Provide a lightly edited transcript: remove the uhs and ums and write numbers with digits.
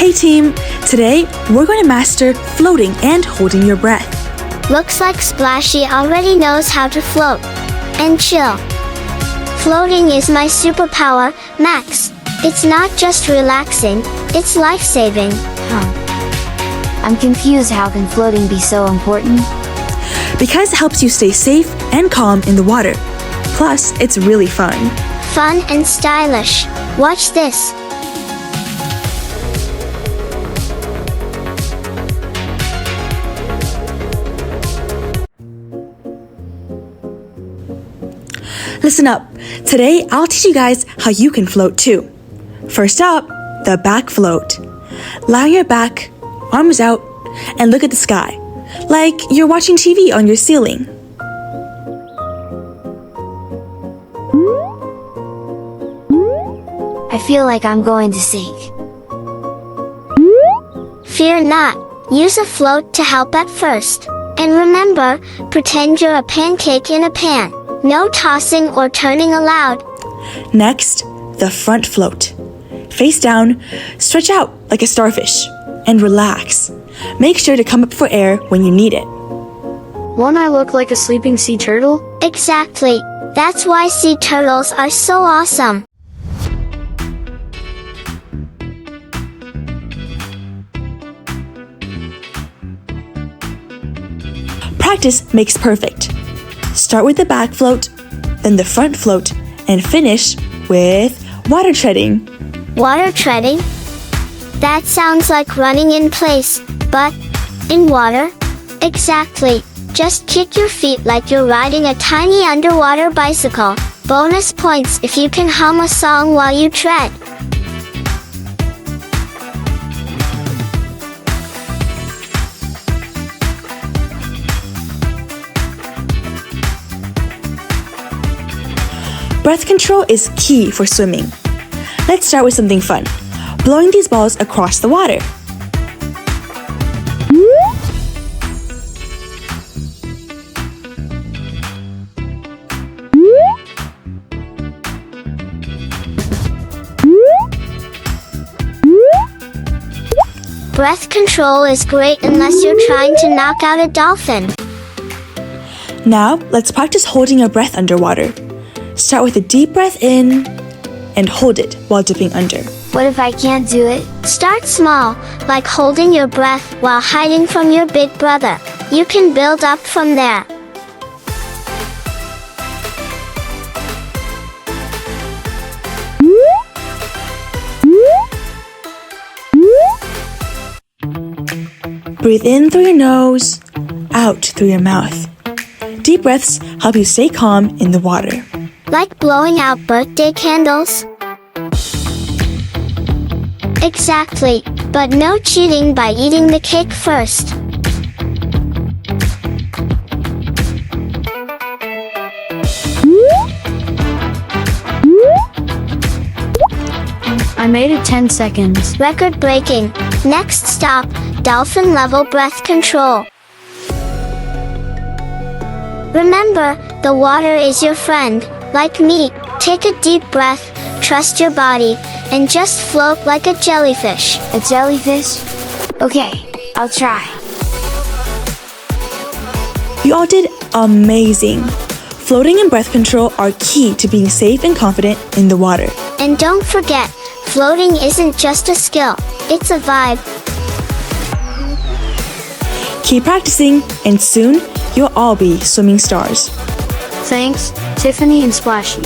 Hey team, today we're going to master floating and holding your breath. Looks like Splashy already knows how to float and chill. Floating is my superpower, Max. It's not just relaxing, it's life-saving. I'm confused. How can floating be so important? Because it helps you stay safe and calm in the water. Plus, it's really fun. Fun and stylish. Watch this. Listen up. Today, I'll teach you guys how you can float too. First up, the back float. Lie on your back, arms out, and look at the sky, like you're watching TV on your ceiling. I feel like I'm going to sink. Fear not. Use a float to help at first. And remember, pretend you're a pancake in a pan. No tossing or turning allowed. Next, the front float. Face down, stretch out like a starfish, and relax. Make sure to come up for air when you need it. Won't I look like a sleeping sea turtle? Exactly. That's why sea turtles are so awesome. Practice makes perfect. Start with the back float, then the front float, and finish with water treading. Water treading? That sounds like running in place, but in water? Exactly. Just kick your feet like you're riding a tiny underwater bicycle. Bonus points if you can hum a song while you tread. Breath control is key for swimming. Let's start with something fun. Blowing these balls across the water. Breath control is great unless you're trying to knock out a dolphin. Now, let's practice holding your breath underwater. Start with a deep breath in and hold it while dipping under. What if I can't do it? Start small, like holding your breath while hiding from your big brother. You can build up from there. Breathe in through your nose, out through your mouth. Deep breaths help you stay calm in the water. Like blowing out birthday candles? Exactly, but no cheating by eating the cake first. I made it 10 seconds. Record breaking. Next stop, dolphin level breath control. Remember, the water is your friend. Like me, take a deep breath, trust your body, and just float like a jellyfish. A jellyfish? Okay, I'll try. You all did amazing. Floating and breath control are key to being safe and confident in the water. And don't forget, floating isn't just a skill, it's a vibe. Keep practicing, and soon you'll all be swimming stars. Thanks, Tiffany and Splashy.